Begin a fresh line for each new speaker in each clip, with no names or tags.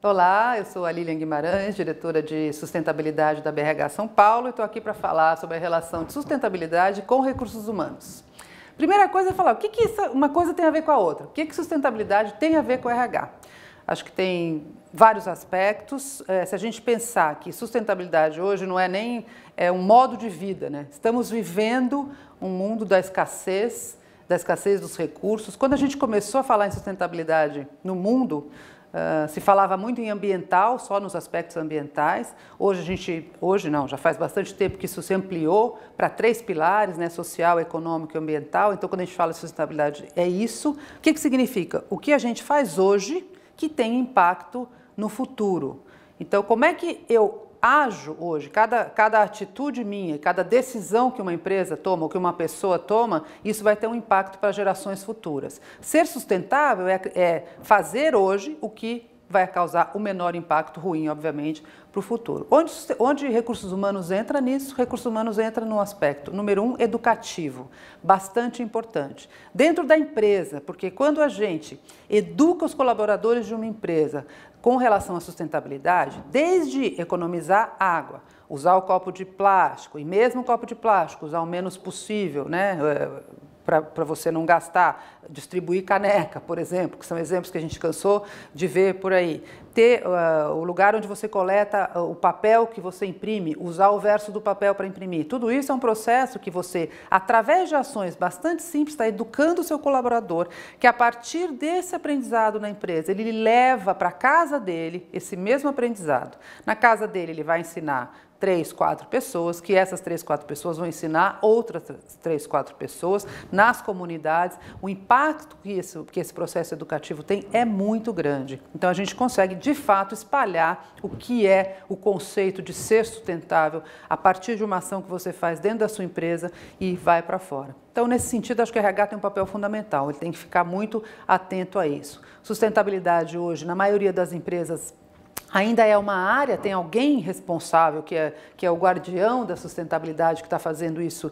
Olá, eu sou a Lilian Guimarães, diretora de sustentabilidade da BRH São Paulo, e estou aqui para falar sobre a relação de sustentabilidade com recursos humanos. Primeira coisa é falar o que uma coisa tem a ver com a outra, o que sustentabilidade tem a ver com o RH. Acho que tem vários aspectos. Se a gente pensar que sustentabilidade hoje não é nem um modo de vida, né? Estamos vivendo um mundo da escassez dos recursos. Quando a gente começou a falar em sustentabilidade no mundo, se falava muito em ambiental, só nos aspectos ambientais. Hoje não, já faz bastante tempo que isso se ampliou para 3 pilares, né, social, econômico e ambiental. Então, quando a gente fala de sustentabilidade, é isso. O que significa? O que a gente faz hoje que tem impacto no futuro. Então, como é que eu ajo hoje? Cada atitude minha, cada decisão que uma empresa toma ou que uma pessoa toma, isso vai ter um impacto para gerações futuras. Ser sustentável é fazer hoje o que vai causar o menor impacto ruim, obviamente, para o futuro. Onde recursos humanos entra nisso? Recursos humanos entra no aspecto, número 1, educativo, bastante importante. Dentro da empresa, porque quando a gente educa os colaboradores de uma empresa com relação à sustentabilidade, desde economizar água, usar o copo de plástico, e mesmo o copo de plástico, usar o menos possível, né? Para você não gastar, distribuir caneca, por exemplo, que são exemplos que a gente cansou de ver por aí. Ter o lugar onde você coleta o papel que você imprime, usar o verso do papel para imprimir. Tudo isso é um processo que você, através de ações bastante simples, está educando o seu colaborador, que a partir desse aprendizado na empresa, ele leva para a casa dele esse mesmo aprendizado. Na casa dele ele vai ensinar 3, 4 pessoas, que essas 3, 4 pessoas vão ensinar outras 3, 4 pessoas nas comunidades. O impacto que esse processo educativo tem é muito grande. Então a gente consegue, de fato, espalhar o que é o conceito de ser sustentável a partir de uma ação que você faz dentro da sua empresa e vai para fora. Então, nesse sentido, acho que o RH tem um papel fundamental, ele tem que ficar muito atento a isso. Sustentabilidade hoje, na maioria das empresas, ainda é uma área, tem alguém responsável, que é o guardião da sustentabilidade, que está fazendo isso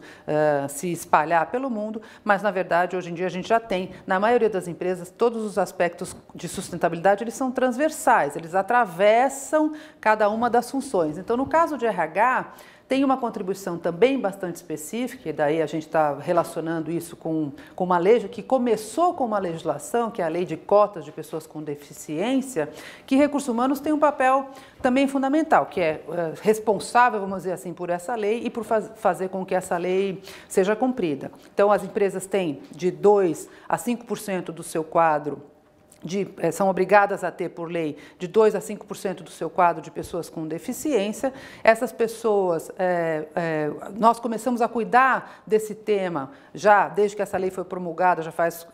se espalhar pelo mundo, mas, na verdade, hoje em dia a gente já tem, na maioria das empresas, todos os aspectos de sustentabilidade, eles são transversais, eles atravessam cada uma das funções. Então, no caso de RH, tem uma contribuição também bastante específica, e daí a gente está relacionando isso com uma lei que começou com uma legislação, que é a Lei de Cotas de Pessoas com Deficiência, que recursos humanos tem um papel também fundamental, que é responsável, vamos dizer assim, por essa lei e por fazer com que essa lei seja cumprida. Então, as empresas têm de 2% a 5% do seu quadro são obrigadas a ter, por lei, de 2% a 5% do seu quadro de pessoas com deficiência. Essas pessoas, nós começamos a cuidar desse tema já desde que essa lei foi promulgada, já faz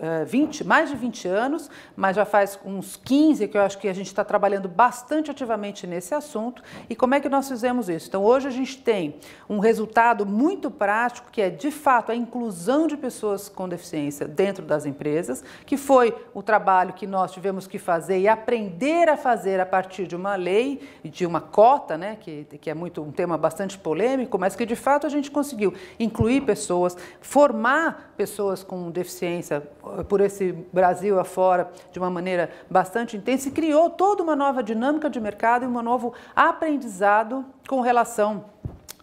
mais de 20 anos, mas já faz uns 15 que eu acho que a gente está trabalhando bastante ativamente nesse assunto. E como é que nós fizemos isso? Então, hoje a gente tem um resultado muito prático, que é, de fato, a inclusão de pessoas com deficiência dentro das empresas, que foi o trabalho que nós tivemos que fazer e aprender a fazer a partir de uma lei, de uma cota, né, que é um tema bastante polêmico, mas que de fato a gente conseguiu incluir pessoas, formar pessoas com deficiência por esse Brasil afora de uma maneira bastante intensa e criou toda uma nova dinâmica de mercado e um novo aprendizado com relação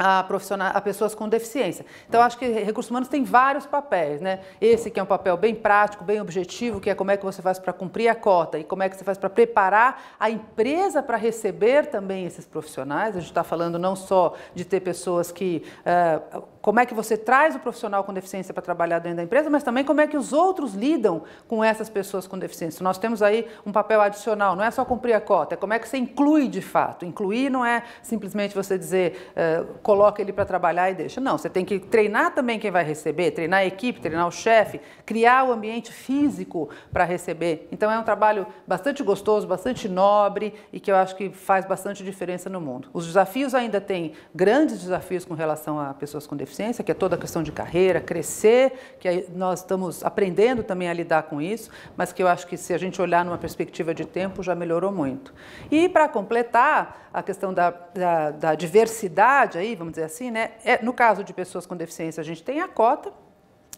a pessoas com deficiência. Então, acho que recursos humanos tem vários papéis, né? Esse que é um papel bem prático, bem objetivo, que é como é que você faz para cumprir a cota e como é que você faz para preparar a empresa para receber também esses profissionais. A gente está falando não só de ter pessoas que... como é que você traz o profissional com deficiência para trabalhar dentro da empresa, mas também como é que os outros lidam com essas pessoas com deficiência. Nós temos aí um papel adicional, não é só cumprir a cota, é como é que você inclui de fato. Incluir não é simplesmente você dizer... coloca ele para trabalhar e deixa. Não, você tem que treinar também quem vai receber, treinar a equipe, treinar o chefe, criar o ambiente físico para receber. Então, é um trabalho bastante gostoso, bastante nobre e que eu acho que faz bastante diferença no mundo. Os desafios ainda têm grandes desafios com relação a pessoas com deficiência, que é toda a questão de carreira, crescer, que nós estamos aprendendo também a lidar com isso, mas que eu acho que se a gente olhar numa perspectiva de tempo, já melhorou muito. E para completar a questão da diversidade aí, vamos dizer assim, né? No caso de pessoas com deficiência, a gente tem a cota,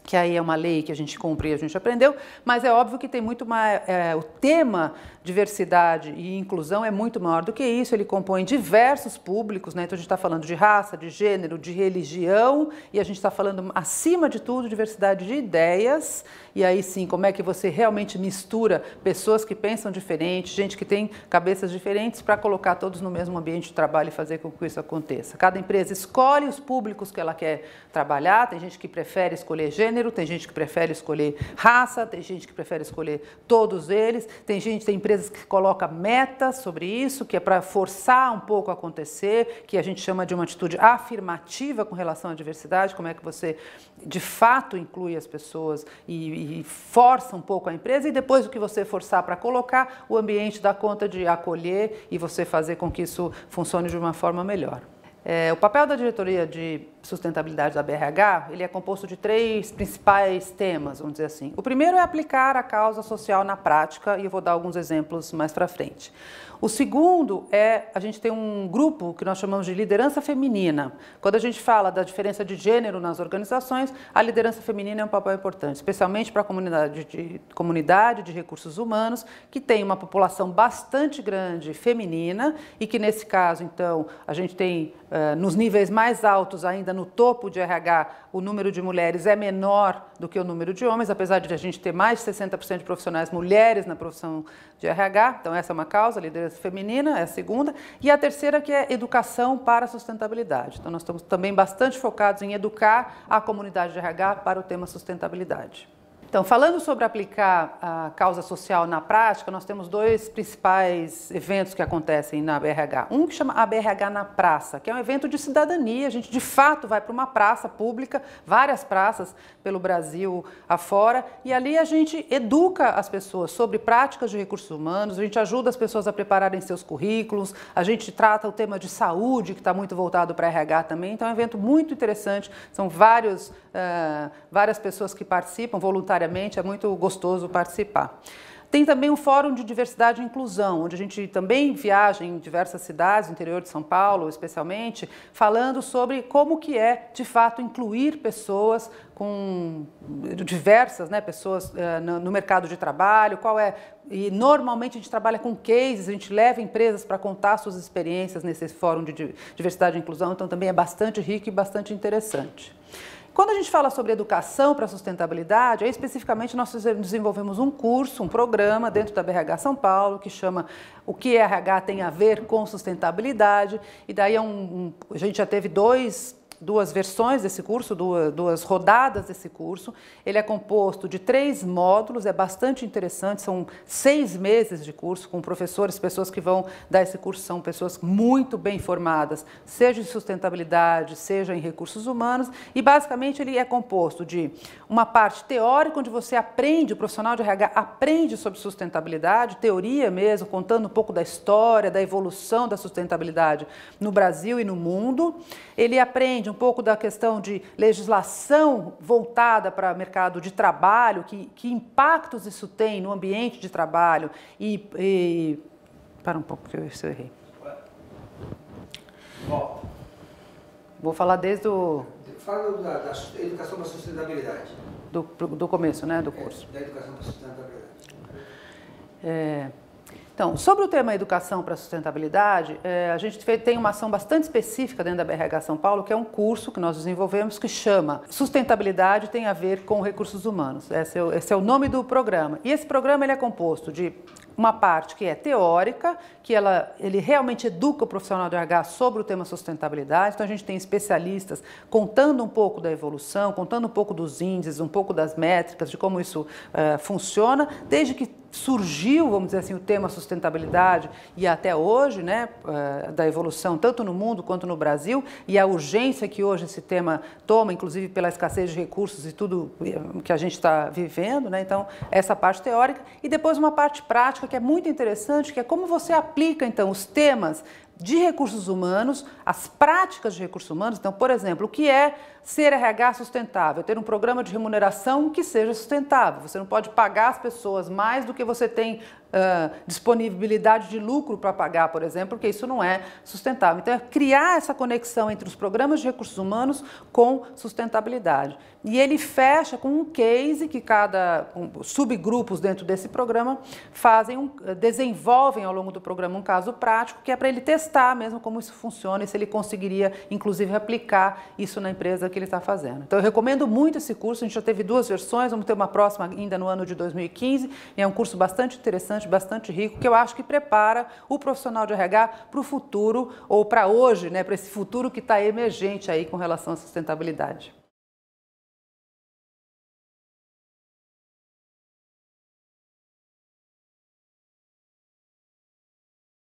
que aí é uma lei que a gente cumpre e a gente aprendeu, mas é óbvio que tem muito mais, o tema diversidade e inclusão é muito maior do que isso, ele compõe diversos públicos, né? Então a gente está falando de raça, de gênero, de religião, e a gente está falando, acima de tudo, diversidade de ideias, e aí sim, como é que você realmente mistura pessoas que pensam diferente, gente que tem cabeças diferentes, para colocar todos no mesmo ambiente de trabalho e fazer com que isso aconteça. Cada empresa escolhe os públicos que ela quer trabalhar, tem gente que prefere escolher gênero, tem gente que prefere escolher raça, tem gente que prefere escolher todos eles, tem empresas que colocam metas sobre isso, que é para forçar um pouco a acontecer, que a gente chama de uma atitude afirmativa com relação à diversidade, como é que você de fato inclui as pessoas e força um pouco a empresa, e depois o que você forçar para colocar, o ambiente dá conta de acolher e você fazer com que isso funcione de uma forma melhor. O papel da diretoria de sustentabilidade da BRH, ele é composto de 3 principais temas, vamos dizer assim. O primeiro é aplicar a causa social na prática, e eu vou dar alguns exemplos mais para frente. O segundo é, a gente tem um grupo que nós chamamos de liderança feminina. Quando a gente fala da diferença de gênero nas organizações, a liderança feminina é um papel importante, especialmente para a comunidade de recursos humanos, que tem uma população bastante grande feminina, e que nesse caso, então, a gente tem nos níveis mais altos, ainda no topo de RH, o número de mulheres é menor do que o número de homens, apesar de a gente ter mais de 60% de profissionais mulheres na profissão de RH. Então essa é uma causa, a liderança feminina é a segunda. E a terceira, que é educação para a sustentabilidade. Então nós estamos também bastante focados em educar a comunidade de RH para o tema sustentabilidade. Então, falando sobre aplicar a causa social na prática, nós temos 2 principais eventos que acontecem na BRH. Um que chama a BRH na Praça, que é um evento de cidadania. A gente, de fato, vai para uma praça pública, várias praças pelo Brasil afora, e ali a gente educa as pessoas sobre práticas de recursos humanos, a gente ajuda as pessoas a prepararem seus currículos, a gente trata o tema de saúde, que está muito voltado para a RH também. Então, é um evento muito interessante, são várias pessoas que participam voluntariamente, é muito gostoso participar. Tem também um fórum de diversidade e inclusão, onde a gente também viaja em diversas cidades, no interior de São Paulo especialmente, falando sobre como que é, de fato, incluir pessoas diversas, né, pessoas no mercado de trabalho, e normalmente a gente trabalha com cases, a gente leva empresas para contar suas experiências nesse fórum de diversidade e inclusão, então também é bastante rico e bastante interessante. Quando a gente fala sobre educação para a sustentabilidade, aí especificamente nós desenvolvemos um curso, um programa dentro da BRH São Paulo, que chama O que RH tem a ver com sustentabilidade, e daí a gente já teve duas versões desse curso, duas rodadas desse curso. Ele é composto de 3 módulos, é bastante interessante, são 6 meses de curso, com professores, pessoas que vão dar esse curso são pessoas muito bem formadas, seja em sustentabilidade, seja em recursos humanos, e basicamente ele é composto de uma parte teórica, onde você aprende, o profissional de RH aprende sobre sustentabilidade, teoria mesmo, contando um pouco da história, da evolução da sustentabilidade no Brasil e no mundo. Ele aprende um pouco da questão de legislação voltada para o mercado de trabalho, que impactos isso tem no ambiente de trabalho Para um pouco, que eu errei. Vou falar desde o...
Fala da educação para a sustentabilidade.
Do começo, né, do curso.
Da educação para a sustentabilidade.
Então, sobre o tema educação para a sustentabilidade, a gente tem uma ação bastante específica dentro da BRH São Paulo, que é um curso que nós desenvolvemos que chama Sustentabilidade tem a ver com recursos humanos. Esse é o nome do programa. E esse programa ele é composto de uma parte que é teórica, que ele realmente educa o profissional de RH sobre o tema sustentabilidade. Então a gente tem especialistas contando um pouco da evolução, contando um pouco dos índices, um pouco das métricas, de como isso funciona, desde que surgiu, vamos dizer assim, o tema sustentabilidade e até hoje, né, da evolução tanto no mundo quanto no Brasil, e a urgência que hoje esse tema toma, inclusive pela escassez de recursos e tudo que a gente está vivendo, né? Então essa parte teórica, e depois uma parte prática que é muito interessante, que é como você aplica então os temas de recursos humanos, as práticas de recursos humanos. Então, por exemplo, o que é ser RH sustentável? Ter um programa de remuneração que seja sustentável. Você não pode pagar as pessoas mais do que você tem disponibilidade de lucro para pagar, por exemplo, porque isso não é sustentável. Então, é criar essa conexão entre os programas de recursos humanos com sustentabilidade. E ele fecha com um case que cada subgrupos dentro desse programa desenvolvem ao longo do programa um caso prático, que é para ele testar mesmo como isso funciona e se ele conseguiria, inclusive, aplicar isso na empresa que ele está fazendo. Então, eu recomendo muito esse curso. A gente já teve 2 versões, vamos ter uma próxima ainda no ano de 2015. E é um curso bastante interessante, bastante rico, que eu acho que prepara o profissional de RH para o futuro, ou para hoje, né, para esse futuro que está emergente aí com relação à sustentabilidade.